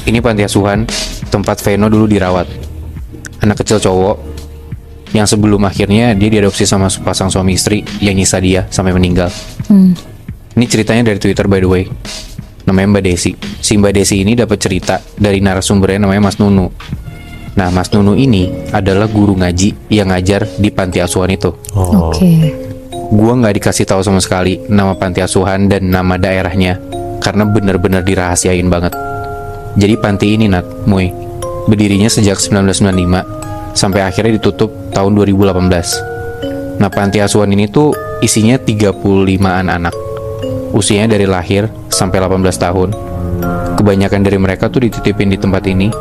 Ini panti asuhan tempat Veno dulu dirawat. Anak kecil cowok yang sebelum akhirnya dia diadopsi sama sepasang suami istri yang nyisa dia sampai meninggal. Ini ceritanya dari Twitter by the way. Namanya Mbak Desi. Si Mbak Desi ini dapat cerita dari narasumbernya namanya Mas Nunu. Nah, Mas Nunu ini adalah guru ngaji yang ngajar di panti asuhan itu. Oke. Gua nggak dikasih tahu sama sekali nama panti asuhan dan nama daerahnya karena benar-benar dirahasiain banget. Jadi panti ini Muy, berdirinya sejak 1995 sampai akhirnya ditutup tahun 2018. Nah, panti asuhan ini tuh isinya 35-an anak. Usianya dari lahir sampai 18 tahun. Kebanyakan dari mereka tuh dititipin di tempat ini,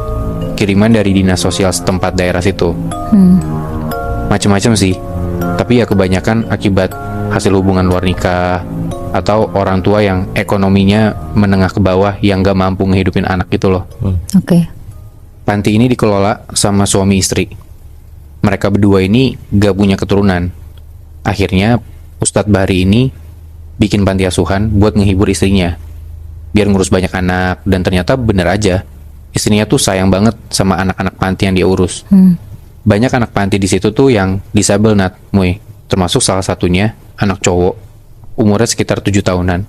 kiriman dari dinas sosial setempat daerah situ. Macam-macam sih, tapi ya kebanyakan akibat hasil hubungan luar nikah atau orang tua yang ekonominya menengah ke bawah yang gak mampu ngehidupin anak gitu loh. Oke. Panti ini dikelola sama suami istri. Mereka berdua ini gak punya keturunan. Akhirnya Ustadz Bahri ini bikin panti asuhan buat ngehibur istrinya, biar ngurus banyak anak. Dan ternyata bener aja, istrinya tuh sayang banget sama anak-anak panti yang dia urus. Banyak anak panti di situ tuh yang disabel Muy, termasuk salah satunya anak cowok, umurnya sekitar 7 tahunan,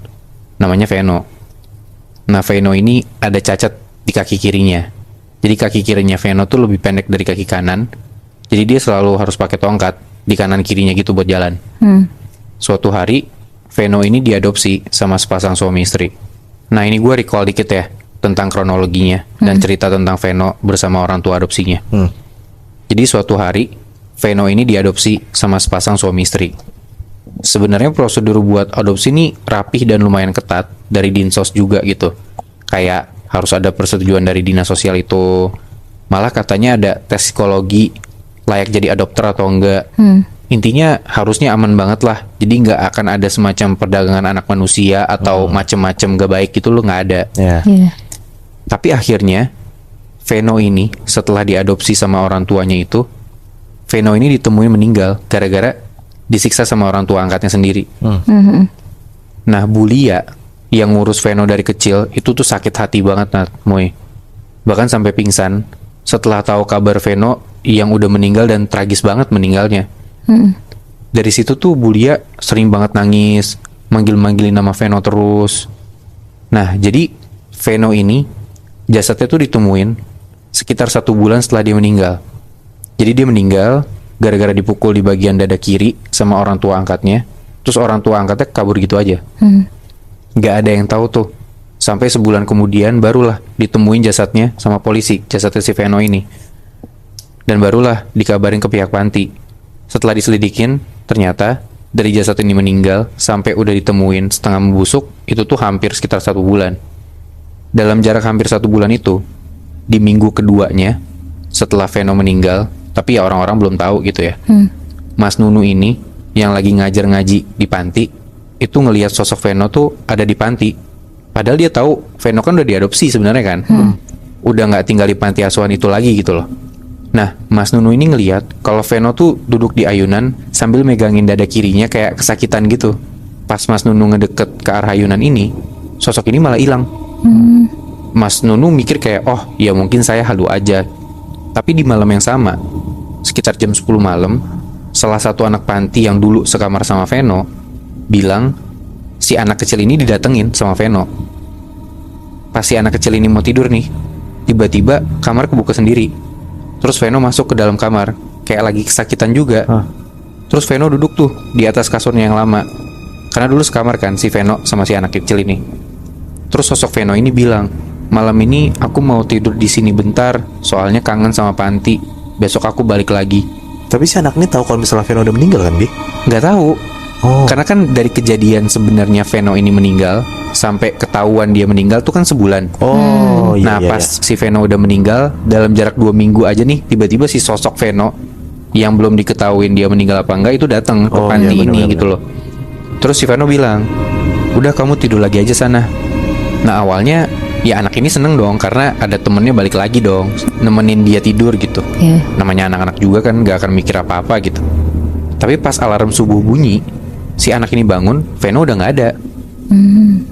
namanya Veno. Nah, Veno ini ada cacat di kaki kirinya. Jadi kaki kirinya Veno tuh lebih pendek dari kaki kanan. Jadi dia selalu harus pakai tongkat di kanan kirinya gitu buat jalan. Suatu hari Veno ini diadopsi sama sepasang suami istri. Nah, ini gue recall dikit ya tentang kronologinya dan cerita tentang Veno bersama orang tua adopsinya. Jadi suatu hari Veno ini diadopsi sama sepasang suami istri. Sebenarnya prosedur buat adopsi ini rapih dan lumayan ketat dari Dinsos juga gitu. Kayak harus ada persetujuan dari dinas sosial itu. Malah katanya ada tes psikologi layak jadi adopter atau enggak. Intinya harusnya aman banget lah. Jadi nggak akan ada semacam perdagangan anak manusia atau macem-macem gak baik gitu loh, nggak ada. Tapi akhirnya Veno ini setelah diadopsi sama orang tuanya itu, Veno ini ditemuin meninggal gara-gara disiksa sama orang tua angkatnya sendiri. Nah, Bu Lia yang ngurus Veno dari kecil itu tuh sakit hati banget Muy. Bahkan sampai pingsan setelah tahu kabar Veno yang udah meninggal dan tragis banget meninggalnya. Dari situ tuh Bu Lia sering banget nangis, manggil-manggilin nama Veno terus. Nah, jadi Veno ini jasadnya tuh ditemuin sekitar 1 bulan setelah dia meninggal. Jadi dia meninggal gara-gara dipukul di bagian dada kiri sama orang tua angkatnya. Terus orang tua angkatnya kabur gitu aja. Gak ada yang tahu tuh. Sampai sebulan kemudian barulah ditemuin jasadnya sama polisi, jasadnya si Veno ini. Dan barulah dikabarin ke pihak panti. Setelah diselidikin, ternyata dari jasad ini meninggal sampai udah ditemuin setengah membusuk, itu tuh hampir sekitar 1 bulan. Dalam jarak hampir 1 bulan itu, di minggu keduanya setelah Veno meninggal, tapi ya orang-orang belum tahu gitu ya, Mas Nunu ini yang lagi ngajar ngaji di panti itu ngelihat sosok Veno tuh ada di panti. Padahal dia tahu Veno kan udah diadopsi sebenarnya kan, udah nggak tinggal di panti asuhan itu lagi gitu loh. Nah, Mas Nunu ini ngelihat kalau Veno tuh duduk di ayunan sambil megangin dada kirinya kayak kesakitan gitu. Pas Mas Nunu ngedeket ke arah ayunan ini, sosok ini malah hilang. Mas Nunu mikir kayak, oh ya mungkin saya halu aja. Tapi di malam yang sama, sekitar jam 10 malam, salah satu anak panti yang dulu sekamar sama Veno bilang si anak kecil ini didatengin sama Veno. Pas si anak kecil ini mau tidur nih, tiba-tiba kamar kebuka sendiri. Terus Veno masuk ke dalam kamar kayak lagi kesakitan juga. Terus Veno duduk tuh di atas kasurnya yang lama, karena dulu sekamar kan si Veno sama si anak kecil ini. Terus sosok Veno ini bilang, malam ini aku mau tidur di sini bentar, soalnya kangen sama panti. Besok aku balik lagi. Tapi si anak ini tahu kalau misalnya Veno udah meninggal kan, Bi? Nggak tahu. Karena kan dari kejadian sebenarnya Veno ini meninggal sampai ketahuan dia meninggal tuh kan sebulan. Nah, pas si Veno udah meninggal, dalam jarak 2 minggu aja nih, tiba-tiba si sosok Veno yang belum diketahuin dia meninggal apa enggak itu datang ke panti ini gitu loh. Terus si Veno bilang, udah kamu tidur lagi aja sana. Nah, awalnya ya anak ini seneng dong karena ada temennya balik lagi dong, nemenin dia tidur gitu. Namanya anak-anak juga kan gak akan mikir apa-apa gitu. Tapi pas alarm subuh bunyi, si anak ini bangun, Veno udah gak ada.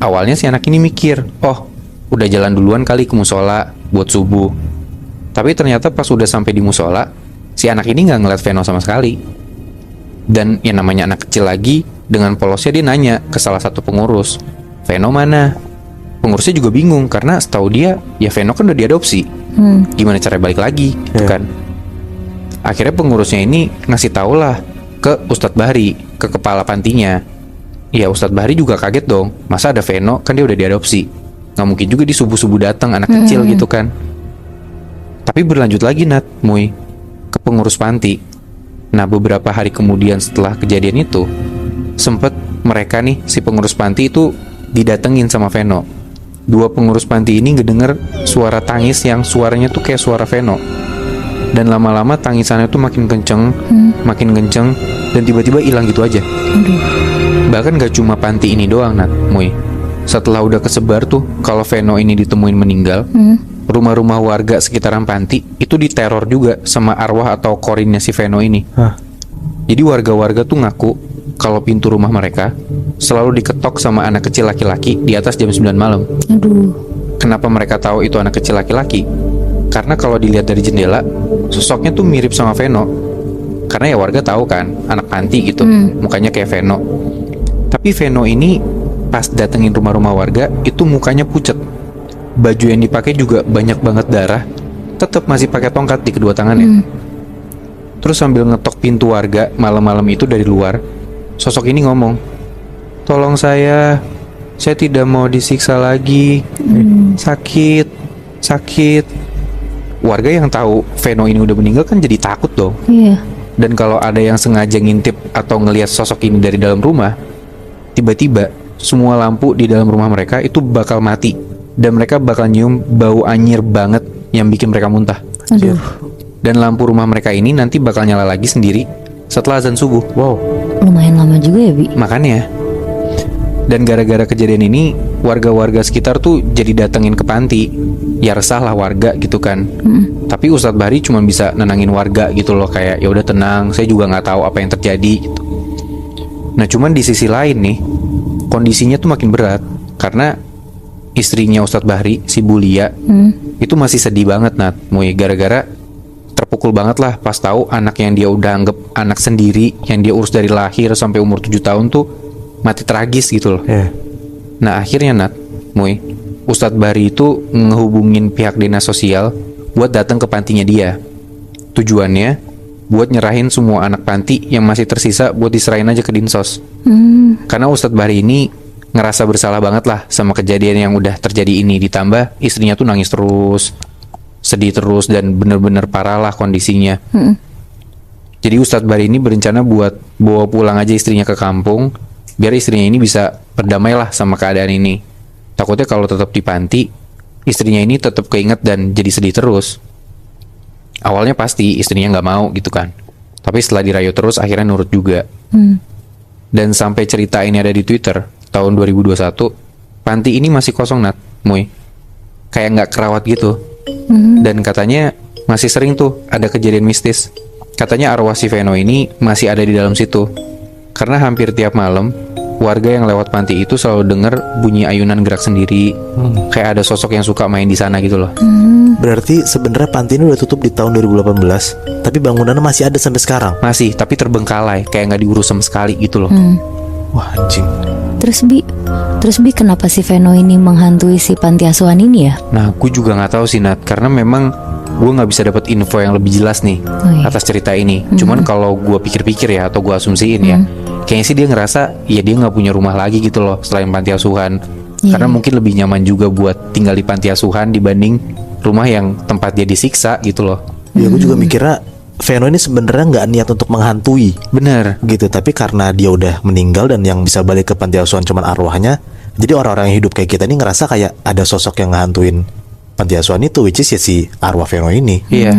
Awalnya si anak ini mikir, oh udah jalan duluan kali ke musola buat subuh. Tapi ternyata pas udah sampai di musola, si anak ini nggak ngeliat Veno sama sekali. Dan yang namanya anak kecil lagi, dengan polosnya dia nanya ke salah satu pengurus, Veno mana? Pengurusnya juga bingung karena setahu dia, ya Veno kan udah diadopsi. Gimana cara balik lagi, gitu kan? Akhirnya pengurusnya ini ngasih tau lah ke Ustadz Bahri, ke kepala pantinya. Ya Ustadz Bahri juga kaget dong, masa ada Veno, kan dia udah diadopsi. Nggak mungkin juga di subuh-subuh datang anak kecil gitu kan. Tapi berlanjut lagi Nat, Muy, ke pengurus panti. Nah beberapa hari kemudian setelah kejadian itu, sempet mereka nih, si pengurus panti itu didatengin sama Veno. Dua pengurus panti ini ngedenger suara tangis yang suaranya tuh kayak suara Veno. Dan lama-lama tangisannya tuh makin kenceng, dan tiba-tiba hilang gitu aja. Bahkan gak cuma panti ini doang Nat, Muy. Setelah udah kesebar tuh kalau Veno ini ditemuin meninggal, rumah-rumah warga sekitaran panti itu diteror juga sama arwah atau korinnya si Veno ini. Jadi warga-warga tuh ngaku kalau pintu rumah mereka selalu diketok sama anak kecil laki-laki di atas jam 9 malam. Kenapa mereka tahu itu anak kecil laki-laki? Karena kalau dilihat dari jendela, sosoknya tuh mirip sama Veno. Karena ya warga tahu kan, anak panti gitu, mukanya kayak Veno. Tapi Veno ini pas datengin rumah-rumah warga itu mukanya pucet. Baju yang dipakai juga banyak banget darah. Tetap masih pakai tongkat di kedua tangannya. Terus sambil ngetok pintu warga malam-malam itu dari luar, sosok ini ngomong, "Tolong saya tidak mau disiksa lagi. Sakit. Warga yang tahu Veno ini udah meninggal kan jadi takut dong. Dan kalau ada yang sengaja ngintip atau ngelihat sosok ini dari dalam rumah, tiba-tiba semua lampu di dalam rumah mereka itu bakal mati. Dan mereka bakal nyium bau anyir banget yang bikin mereka muntah. Dan lampu rumah mereka ini nanti bakal nyala lagi sendiri setelah azan subuh. Wow, lumayan lama juga ya, Bi. Makanya. Dan gara-gara kejadian ini, warga-warga sekitar tuh jadi datengin ke panti. Ya resah lah warga gitu kan. Tapi Ustadz Bahri cuma bisa nenangin warga gitu loh, kayak ya udah tenang, saya juga nggak tahu apa yang terjadi gitu. Nah cuman di sisi lain nih, kondisinya tuh makin berat karena istrinya Ustadz Bahri, si Bulia, itu masih sedih banget Nat, Muy, gara-gara terpukul banget lah pas tahu anak yang dia udah anggap anak sendiri, yang dia urus dari lahir sampai umur 7 tahun tuh mati tragis gitu loh. Nah akhirnya Nat, Muy, Ustadz Bahri itu ngehubungin pihak dinas sosial buat datang ke pantinya dia. Tujuannya buat nyerahin semua anak panti yang masih tersisa buat diserahin aja ke dinsos. Karena Ustadz Bahri ini ngerasa bersalah banget lah sama kejadian yang udah terjadi ini. Ditambah istrinya tuh nangis terus, sedih terus, dan bener-bener parah lah kondisinya. Jadi Ustadz Bahri ini berencana buat bawa pulang aja istrinya ke kampung, biar istrinya ini bisa berdamai lah sama keadaan ini. Takutnya kalau tetap di panti, istrinya ini tetap keinget dan jadi sedih terus. Awalnya pasti istrinya nggak mau gitu kan, tapi setelah dirayu terus akhirnya nurut juga. Dan sampai cerita ini ada di Twitter tahun 2021, panti ini masih kosong Nat, Muy, kayak nggak kerawat gitu. Dan katanya masih sering tuh ada kejadian mistis. Katanya arwah si Veno ini masih ada di dalam situ, karena hampir tiap malam warga yang lewat panti itu selalu dengar bunyi ayunan gerak sendiri, kayak ada sosok yang suka main di sana gitu loh. Berarti sebenarnya panti ini udah tutup di tahun 2018, tapi bangunannya masih ada sampai sekarang. Masih, tapi terbengkalai, kayak nggak diurus sama sekali gitu loh. Wah anjing. Terus Bi, kenapa si Veno ini menghantui si panti asuhan ini ya? Nah, gue juga nggak tahu sih Nat, karena memang gue nggak bisa dapat info yang lebih jelas nih atas cerita ini. Cuman kalau gue pikir-pikir ya, atau gue asumsiin ya, kayaknya sih dia ngerasa ya dia nggak punya rumah lagi gitu loh selain panti asuhan. Karena mungkin lebih nyaman juga buat tinggal di panti asuhan dibanding rumah yang tempat dia disiksa gitu loh. Ya gue juga mikirnya Veno ini sebenarnya nggak niat untuk menghantui, bener gitu. Tapi karena dia udah meninggal dan yang bisa balik ke panti asuhan cuman arwahnya, jadi orang-orang yang hidup kayak kita ini ngerasa kayak ada sosok yang ngehantuin panti asuhan itu, which is ya si arwah Veno ini. Iya.